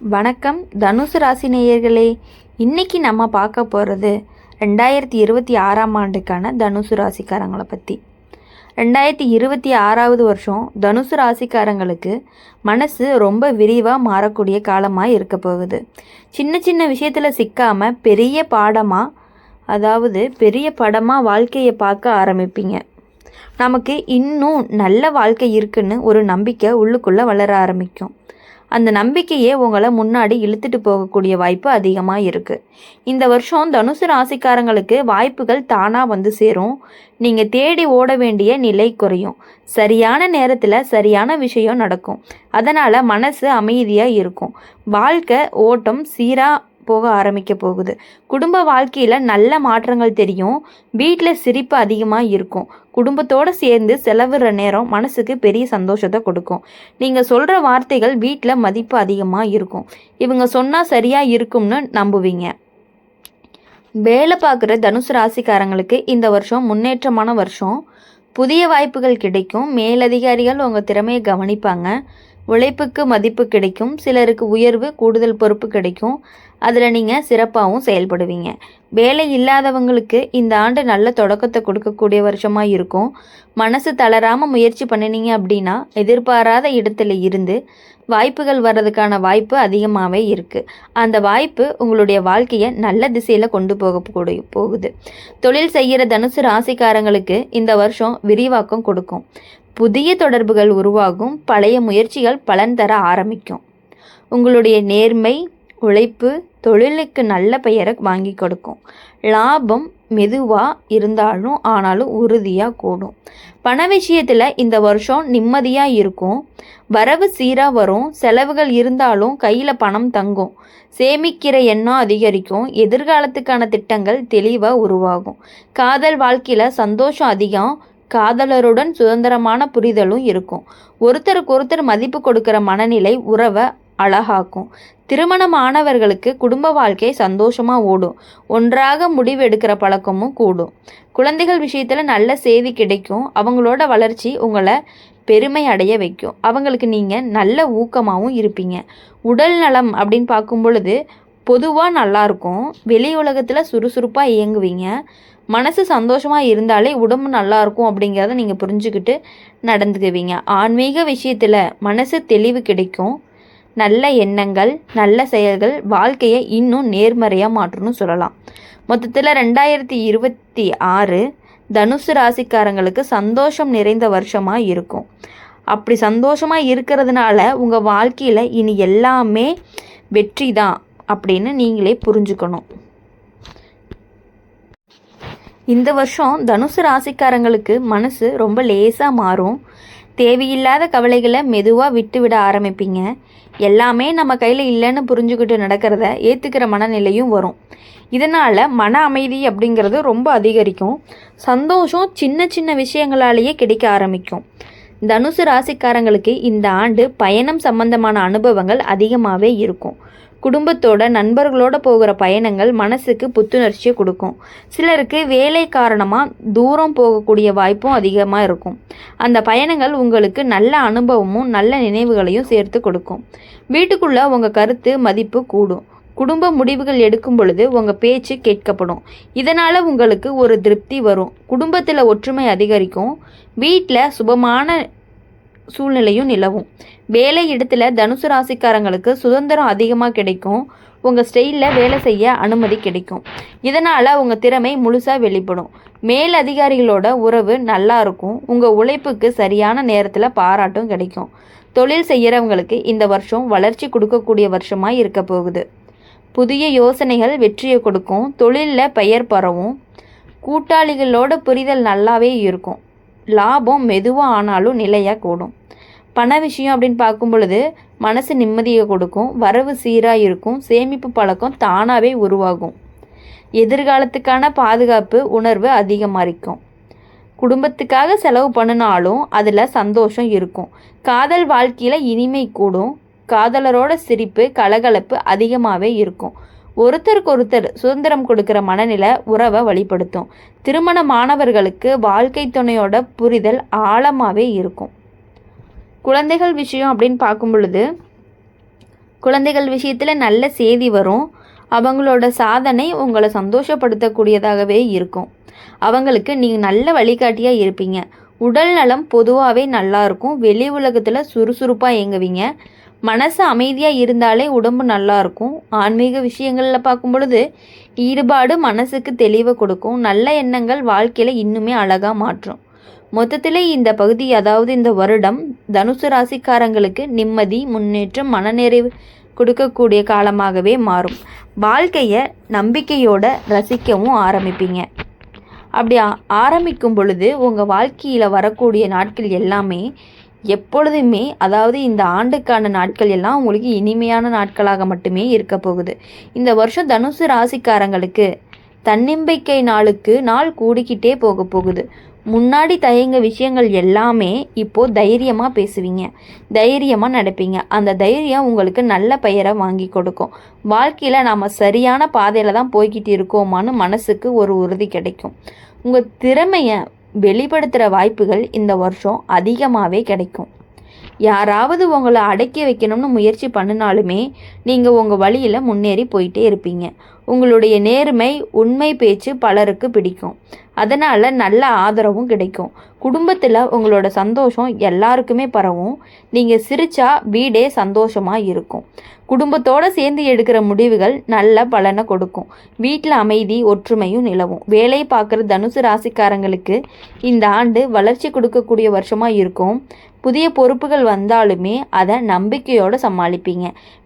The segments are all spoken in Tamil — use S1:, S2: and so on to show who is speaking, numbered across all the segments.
S1: வணக்கம் தனுசு ராசி நேயர்களே. இன்றைக்கி நம்ம பார்க்க போகிறது 2026ஆம் ஆண்டுக்கான தனுசு ராசிக்காரங்களை பற்றி. 2026வது வருஷம் தனுசு ராசிக்காரங்களுக்கு மனசு ரொம்ப விரிவாக மாறக்கூடிய காலமாக இருக்க போகுது. சின்ன சின்ன விஷயத்தில் சிக்காமல் பெரிய படமாக வாழ்க்கையை பார்க்க ஆரம்பிப்பீங்க. நமக்கு இன்னும் நல்ல வாழ்க்கை இருக்குன்னு ஒரு நம்பிக்கை உள்ளுக்குள்ளே வளர ஆரம்பிக்கும். அந்த நம்பிக்கையே உங்களை முன்னாடி இழுத்துட்டு போகக்கூடிய வாய்ப்பு அதிகமாக இருக்குது. இந்த வருஷம் தனுசு ராசிக்காரங்களுக்கு வாய்ப்புகள் தானாக வந்து சேரும். நீங்கள் தேடி ஓட வேண்டிய நிலை குறையும். சரியான நேரத்தில் சரியான விஷயம் நடக்கும். அதனால் மனசு அமைதியாக இருக்கும். வாழ்க்கை ஓட்டம் சீராக போக ஆரம்பிக்க போகுது. குடும்ப வாழ்க்கையில் நல்ல மாற்றங்கள் தெரியும். வீட்டில் சிரிப்பு அதிகமாக இருக்கும். குடும்பத்தோடு சேர்ந்து செலவிடுற நேரம் மனசுக்கு பெரிய சந்தோஷத்தை கொடுக்கும். நீங்கள் சொல்கிற வார்த்தைகள் வீட்டில் மதிப்பு அதிகமாக இருக்கும். இவங்க சொன்னால் சரியாக இருக்கும்னு நம்புவீங்க. வேலை பார்க்குற தனுசு ராசிக்காரங்களுக்கு இந்த வருஷம் முன்னேற்றமான வருஷம். புதிய வாய்ப்புகள் கிடைக்கும். மேலதிகாரிகள் உங்கள் திறமையை கவனிப்பாங்க. உழைப்புக்கு மதிப்பு கிடைக்கும். சிலருக்கு உயர்வு, கூடுதல் பொறுப்பு கிடைக்கும். அதில் நீங்கள் சிறப்பாகவும் செயல்படுவீங்க. வேலை இல்லாதவங்களுக்கு இந்த ஆண்டு நல்ல தொடக்கத்தை கொடுக்கக்கூடிய வருஷமாக இருக்கும். மனசு தளராமல் முயற்சி பண்ணினீங்க அப்படின்னா எதிர்பாராத இடத்துல இருந்து வாய்ப்புகள் வர்றதுக்கான வாய்ப்பு அதிகமாகவே இருக்குது. அந்த வாய்ப்பு உங்களுடைய வாழ்க்கையை நல்ல திசையில் கொண்டு போகுது. தொழில் செய்கிற தனுசு ராசிக்காரங்களுக்கு இந்த வருஷம் விரிவாக்கம் கொடுக்கும். புதிய தொடர்புகள் உருவாகும். பழைய முயற்சிகள் பலன் தர ஆரம்பிக்கும். உங்களுடைய நேர்மை, உழைப்பு தொழிலுக்கு நல்ல பெயரை வாங்கி கொடுக்கும். லாபம் மெதுவாக ஆனாலும் உறுதியாக கூடும். பண விஷயத்தில் இந்த வருஷம் நிம்மதியாக இருக்கும். வரவு சீராக வரும். செலவுகள் இருந்தாலும் கையில் பணம் தங்கும். சேமிக்கிற எண்ணம் அதிகரிக்கும். எதிர்காலத்துக்கான திட்டங்கள் தெளிவாக உருவாகும். காதல் வாழ்க்கையில் சந்தோஷம் அதிகம். காதலருடன் சுதந்திரமான புரிதலும் இருக்கும். ஒருத்தருக்கு ஒருத்தர் மதிப்பு கொடுக்கிற மனநிலை உறவை அழகாக்கும். திருமணமானவர்களுக்கு குடும்ப வாழ்க்கை சந்தோஷமாக ஓடும். ஒன்றாக முடிவு எடுக்கிற பழக்கமும் கூடும். குழந்தைகள் விஷயத்தில் நல்ல செய்தி கிடைக்கும். அவங்களோட வளர்ச்சி உங்களை பெருமை அடைய வைக்கும். அவங்களுக்கு நீங்கள் நல்ல ஊக்கமாகவும் இருப்பீங்க. உடல் நலம் அப்படின்னு பார்க்கும் பொழுது பொதுவாக நல்லாயிருக்கும். வெளி உலகத்தில் சுறுசுறுப்பாக இயங்குவீங்க. மனசு சந்தோஷமாக இருந்தாலே உடம்பு நல்லாயிருக்கும் அப்படிங்கிறத நீங்கள் புரிஞ்சுக்கிட்டு நடந்துக்குவீங்க. ஆன்மீக விஷயத்தில் மனசு தெளிவு கிடைக்கும். நல்ல எண்ணங்கள், நல்ல செயல்கள் வாழ்க்கையை இன்னும் நேர்மறையாக மாற்றணும்னு சொல்லலாம். மொத்தத்தில் 2026 தனுசு ராசிக்காரங்களுக்கு சந்தோஷம் நிறைந்த வருஷமாக இருக்கும். அப்படி சந்தோஷமாக இருக்கிறதுனால உங்கள் வாழ்க்கையில் இனி எல்லாமே வெற்றி தான் அப்படின்னு நீங்களே புரிஞ்சுக்கணும். இந்த வருஷம் தனுசு ராசிக்காரங்களுக்கு மனசு ரொம்ப லேசாக மாறும். தேவையில்லாத கவலைகளை மெதுவாக விட்டுவிட ஆரம்பிப்பீங்க. எல்லாமே நம்ம கையில் இல்லைன்னு புரிஞ்சுக்கிட்டு நடக்கிறத ஏற்றுக்கிற மனநிலையும் வரும். இதனால் மன அமைதி அப்படிங்கிறது ரொம்ப அதிகரிக்கும். சந்தோஷம் சின்ன சின்ன விஷயங்களாலேயே கிடைக்க ஆரம்பிக்கும். தனுசு ராசிக்காரங்களுக்கு இந்த ஆண்டு பயணம் சம்பந்தமான அனுபவங்கள் அதிகமாகவே இருக்கும். குடும்பத்தோட நண்பர்களோட போகிற பயணங்கள் மனசுக்கு புத்துணர்ச்சியை கொடுக்கும். சிலருக்கு வேலை காரணமாக தூரம் போகக்கூடிய வாய்ப்பும் அதிகமாக இருக்கும். அந்த பயணங்கள் உங்களுக்கு நல்ல அனுபவமும் நல்ல நினைவுகளையும் சேர்த்து கொடுக்கும். வீட்டுக்குள்ளே உங்கள் கருத்து மதிப்பு கூடும். குடும்ப முடிவுகள் எடுக்கும் பொழுது உங்கள் பேச்சு கேட்கப்படும். இதனால் உங்களுக்கு ஒரு திருப்தி வரும். குடும்பத்தில் ஒற்றுமை அதிகரிக்கும். வீட்டில் சுபமான சூழ்நிலையும் நிலவும். வேலை இடத்துல தனுசு ராசிக்காரங்களுக்கு சுதந்திரம் அதிகமாக கிடைக்கும். உங்கள் ஸ்டைலில் வேலை செய்ய அனுமதி கிடைக்கும். இதனால் உங்கள் திறமை முழுசாக வெளிப்படும். மேல் அதிகாரிகளோட உறவு நல்லா இருக்கும். உங்கள் உழைப்புக்கு சரியான நேரத்தில் பாராட்டும் கிடைக்கும். தொழில் செய்கிறவங்களுக்கு இந்த வருஷம் வளர்ச்சி கொடுக்கக்கூடிய வருஷமாக இருக்க போகுது. புதிய யோசனைகள் வெற்றியை கொடுக்கும். தொழிலில் பெயர் பரவும். கூட்டாளிகளோட புரிதல் நல்லாவே இருக்கும். லாபம் மெதுவாக ஆனாலும் நிலையாக கூடும். பண விஷயம் அப்படின்னு பார்க்கும் பொழுது மனசு நிம்மதியை கொடுக்கும். வரவு சீராக இருக்கும். சேமிப்பு பழக்கம் தானாகவே உருவாகும். எதிர்காலத்துக்கான பாதுகாப்பு உணர்வு அதிகமாக இருக்கும். குடும்பத்துக்காக செலவு பண்ணினாலும் அதில் சந்தோஷம் இருக்கும். காதல் வாழ்க்கையில் இனிமை கூடும். காதலரோட சிரிப்பு கலகலப்பு அதிகமாகவே இருக்கும். ஒருத்தருக்கு ஒருத்தர் சுதந்திரம் கொடுக்கிற மனநிலை உறவை வழிபடுத்தும். திருமணமானவர்களுக்கு வாழ்க்கை துணையோட புரிதல் ஆழமாகவே இருக்கும். குழந்தைகள் விஷயம் அப்படின்னு பார்க்கும் பொழுது குழந்தைகள் விஷயத்தில் நல்ல செய்தி வரும். அவங்களோட சாதனை உங்களை சந்தோஷப்படுத்தக்கூடியதாகவே இருக்கும். அவங்களுக்கு நீங்கள் நல்ல வழிகாட்டியாக இருப்பீங்க. உடல் நலம் பொதுவாகவே நல்லா இருக்கும். வெளி உலகத்தில் சுறுசுறுப்பாக இயங்குவீங்க. மனசு அமைதியாக இருந்தாலே உடம்பு நல்லா இருக்கும். ஆன்மீக விஷயங்களில் பார்க்கும் பொழுது ஈடுபாடு மனசுக்கு தெளிவை கொடுக்கும். நல்ல எண்ணங்கள் வாழ்க்கையில் இன்னுமே அழகாக மாற்றும். மொத்தத்தில் இந்த பகுதி, அதாவது இந்த வருடம் தனுசு ராசிக்காரங்களுக்கு நிம்மதி, முன்னேற்றம், மனநிறைவு கொடுக்கக்கூடிய காலமாகவே மாறும். வாழ்க்கையை நம்பிக்கையோட ரசிக்கவும் ஆரம்பிப்பீங்க. அப்படி ஆரம்பிக்கும் பொழுது உங்கள் வாழ்க்கையில் வரக்கூடிய நாட்கள் எல்லாமே எப்பொழுதுமே, அதாவது இந்த ஆண்டுக்கான நாட்கள் எல்லாம் உங்களுக்கு இனிமையான நாட்களாக மட்டுமே இருக்க போகுது. இந்த வருஷம் தனுசு ராசிக்காரங்களுக்கு தன்னம்பிக்கை நாளுக்கு நாள் கூடிக்கிட்டே போக போகுது. முன்னாடி தயங்க விஷயங்கள் எல்லாமே இப்போது தைரியமாக பேசுவீங்க, தைரியமாக நடப்பீங்க. அந்த தைரியம் உங்களுக்கு நல்ல பெயரை வாங்கி கொடுக்கும். வாழ்க்கையில் நாம் சரியான பாதையில் தான் போய்கிட்டு இருக்கோமான்னு மனசுக்கு ஒரு உறுதி கிடைக்கும். உங்கள் திறமையை வெளிப்படுத்துகிற வாய்ப்புகள் இந்த வருஷம் அதிகமாகவே கிடைக்கும். யாராவது உங்களை அடக்கி வைக்கணும்னு முயற்சி பண்ணினாலுமே நீங்கள் உங்கள் வழியில் முன்னேறி போயிட்டே இருப்பீங்க. உங்களுடைய நேர்மை, உண்மை பேச்சு பலருக்கு பிடிக்கும். அதனால் நல்ல ஆதரவும் கிடைக்கும். குடும்பத்தில் உங்களோட சந்தோஷம் எல்லாருக்குமே பரவும். நீங்கள் சிரிச்சா வீடே சந்தோஷமாக இருக்கும். குடும்பத்தோடு சேர்ந்து எடுக்கிற முடிவுகள் நல்ல பலனை கொடுக்கும். வீட்டில் அமைதி, ஒற்றுமையும் நிலவும். வேலை பார்க்குற தனுசு ராசிக்காரங்களுக்கு இந்த ஆண்டு வளர்ச்சி கொடுக்கக்கூடிய வருஷமாக இருக்கும். புதிய பொறுப்புகள் வந்தாலுமே அதை நம்பிக்கையோடு சமாளிப்பீங்க.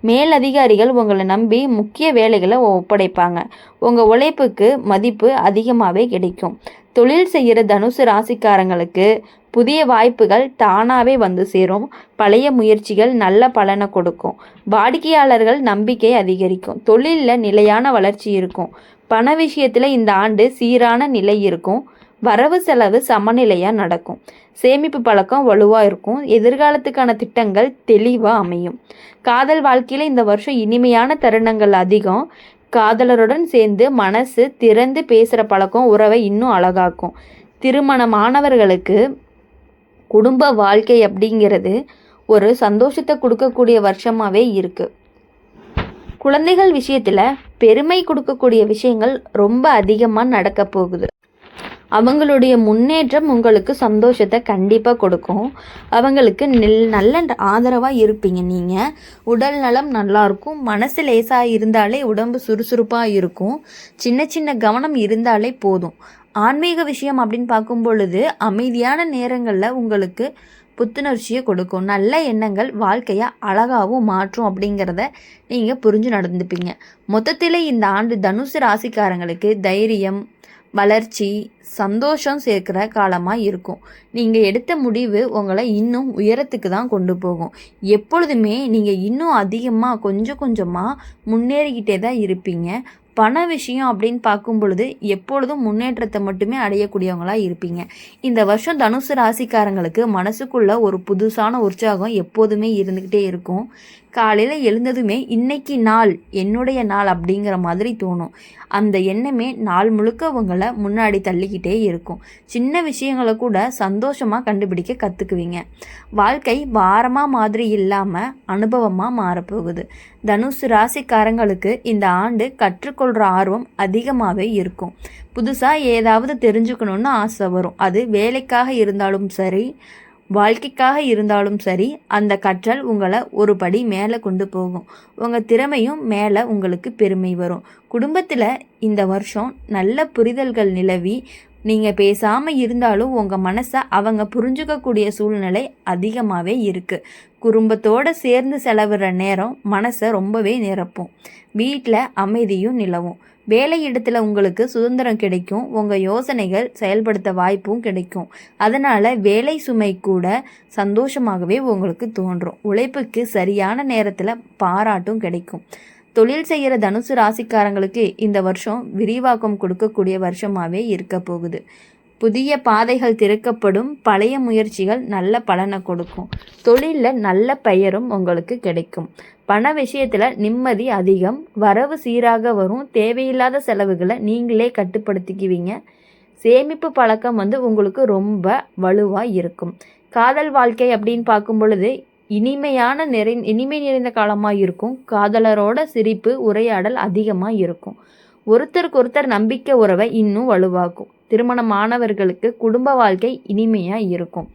S1: மேலதிகாரிகள் உங்களை நம்பி முக்கிய வேலைகளை ஒப்படைப்பாங்க. உங்கள் உழைப்புக்கு மதிப்பு அதிகமாகவே கிடைக்கும். தொழில் செய்கிற தனுசு ராசிக்காரங்களுக்கு புதிய வாய்ப்புகள் தானாகவே வந்து சேரும். பழைய முயற்சிகள் நல்ல பலனை கொடுக்கும். வாடிக்கையாளர்கள் நம்பிக்கை அதிகரிக்கும். தொழிலில் நிலையான வளர்ச்சி இருக்கும். பண விஷயத்தில் இந்த ஆண்டு சீரான நிலை இருக்கும். வரவு செலவு சமநிலையாக நடக்கும். சேமிப்பு பழக்கம் வலுவாக இருக்கும். எதிர்காலத்துக்கான திட்டங்கள் தெளிவாக அமையும். காதல் வாழ்க்கையில் இந்த வருஷம் இனிமையான தருணங்கள் அதிகம். காதலருடன் சேர்ந்து மனசு திறந்து பேசுகிற பழக்கம் உறவை இன்னும் அழகாக்கும். திருமணமானவர்களுக்கு குடும்ப வாழ்க்கை அப்படிங்கிறது ஒரு சந்தோஷத்தை கொடுக்கக்கூடிய வருஷமாகவே இருக்குது. குழந்தைகள் விஷயத்தில் பெருமை கொடுக்கக்கூடிய விஷயங்கள் ரொம்ப அதிகமாக நடக்க போகுது. அவங்களுடைய முன்னேற்றம் உங்களுக்கு சந்தோஷத்தை கண்டிப்பாக கொடுக்கும். அவங்களுக்கு நல்ல ஆதரவாக இருப்பீங்க. நீங்கள் உடல் நலம் நல்லாயிருக்கும். மனசு லேசாக இருந்தாலே உடம்பு சுறுசுறுப்பாக இருக்கும். சின்ன சின்ன கவனம் இருந்தாலே போதும். ஆன்மீக விஷயம் அப்படின்னு பார்க்கும் பொழுது அமைதியான நேரங்களில் உங்களுக்கு புத்துணர்ச்சியை கொடுக்கும். நல்ல எண்ணங்கள் வாழ்க்கையை அழகாகவும் மாற்றும் அப்படிங்கிறத நீங்கள் புரிஞ்சு நடந்துப்பீங்க. மொத்தத்தில் இந்த ஆண்டு தனுசு ராசிக்காரங்களுக்கு தைரியம், வளர்ச்சி, சந்தோஷம் சேர்க்கிற காலமாக இருக்கும். நீங்கள் எடுத்த முடிவு உங்களை இன்னும் உயரத்துக்கு தான் கொண்டு போகும். எப்பொழுதுமே நீங்கள் இன்னும் அதிகமாக கொஞ்சம் கொஞ்சமாக முன்னேறிக்கிட்டே தான் இருப்பீங்க. பண விஷயம் அப்படின்னு பார்க்கும் பொழுது எப்பொழுதும் முன்னேற்றத்தை மட்டுமே அடையக்கூடியவங்களாக இருப்பீங்க. இந்த வருஷம் தனுசு ராசிக்காரங்களுக்கு மனசுக்குள்ள ஒரு புதுசான உற்சாகம் எப்போதுமே இருந்துக்கிட்டே இருக்கும். காலையில் எழுந்ததுமே இன்னைக்கு நாள் என்னுடைய நாள் அப்படிங்கிற மாதிரி தோணும். அந்த எண்ணமே நாள் முழுக்க உங்களை முன்னாடி தள்ளிக்கிட்டே இருக்கும். சின்ன விஷயங்களை கூட சந்தோஷமாக கண்டுபிடிக்க கற்றுக்குவீங்க. வாழ்க்கை பாரமாக மாதிரி இல்லாமல் அனுபவமாக மாறப்போகுது. தனுசு ராசிக்காரங்களுக்கு இந்த ஆண்டு கற்றுக்கொள்கிற ஆர்வம் அதிகமாகவே இருக்கும். புதுசாக ஏதாவது தெரிஞ்சுக்கணுன்னு ஆசை வரும். அது வேலைக்காக இருந்தாலும் சரி, வாழ்க்கைக்காக இருந்தாலும் சரி, அந்த கற்றல் உங்களை ஒரு படி மேலே கொண்டு போகும். உங்கள் திறமையும் மேலே உங்களுக்கு பெருமை வரும். குடும்பத்தில் இந்த வருஷம் நல்ல புரிதல்கள் நிலவி நீங்கள் பேசாமல் இருந்தாலும் உங்கள் மனசை அவங்க புரிஞ்சுக்கக்கூடிய சூழ்நிலை அதிகமாகவே இருக்குது. குடும்பத்தோடு சேர்ந்து செலவிடுற நேரம் மனசை ரொம்பவே நிரப்பும். வீட்டில் அமைதியும் நிலவும். வேலை இடத்துல உங்களுக்கு சுதந்திரம் கிடைக்கும். உங்கள் யோசனைகள் செயல்படுத்த வாய்ப்பும் கிடைக்கும். அதனால் வேலை சுமை கூட சந்தோஷமாகவே உங்களுக்கு தோன்றும். உழைப்புக்கு சரியான நேரத்தில் பாராட்டும் கிடைக்கும். தொழில் செய்கிற தனுசு ராசிக்காரங்களுக்கு இந்த வருஷம் விரிவாக்கம் கொடுக்கக்கூடிய வருஷமாகவே இருக்க போகுது. புதிய பாதைகள் திறக்கப்படும். பழைய முயற்சிகள் நல்ல பலனை கொடுக்கும். தொழிலில் நல்ல பெயரும் உங்களுக்கு கிடைக்கும். பண விஷயத்தில் நிம்மதி அதிகம். வரவு சீராக வரும். தேவையில்லாத செலவுகளை நீங்களே கட்டுப்படுத்திக்குவீங்க. சேமிப்பு பழக்கம் உங்களுக்கு ரொம்ப வலுவாக இருக்கும். காதல் வாழ்க்கை அப்படின்னு பார்க்கும் பொழுது இனிமை நிறைந்த காலமாக இருக்கும். காதலரோட சிரிப்பு உரையாடல் அதிகமாக இருக்கும். ஒருத்தருக்கு ஒருத்தர் நம்பிக்கை உறவை இன்னும் வலுவாக்கும். திருமணமானவர்களுக்கு குடும்ப வாழ்க்கை இனிமையாக இருக்கும்.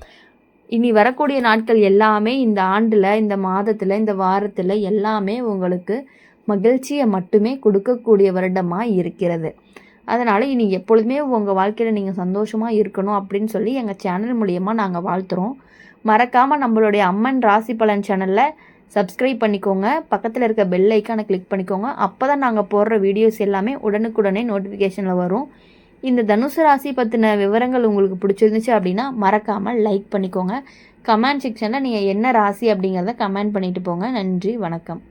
S1: இனி வரக்கூடிய நாட்கள் எல்லாமே இந்த ஆண்டில், இந்த மாதத்தில், இந்த வாரத்தில் எல்லாமே உங்களுக்கு மகிழ்ச்சியை மட்டுமே கொடுக்கக்கூடிய வருடமாக இருக்கிறது. அதனால் இனி எப்பொழுதுமே உங்கள் வாழ்க்கையில் நீங்கள் சந்தோஷமாக இருக்கணும் அப்படின்னு சொல்லி எங்கள் சேனல் மூலிமா நாங்கள் வாழ்த்துறோம். மறக்காமல் நம்மளுடைய அம்மன் ராசி பலன் சேனலில் சப்ஸ்கிரைப் பண்ணிக்கோங்க. பக்கத்தில் இருக்க பெல் ஐக்கானை கிளிக் பண்ணிக்கோங்க. அப்போ தான் நாங்கள் போடுற வீடியோஸ் எல்லாமே உடனுக்குடனே நோட்டிஃபிகேஷனில் வரும். இந்த தனுசு ராசி பற்றின விவரங்கள் உங்களுக்கு பிடிச்சிருந்துச்சு அப்படின்னா மறக்காமல் லைக் பண்ணிக்கோங்க. கமெண்ட் செக்ஷனில் நீங்கள் என்ன ராசி அப்படிங்கிறத கமெண்ட் பண்ணிட்டு போங்க. நன்றி, வணக்கம்.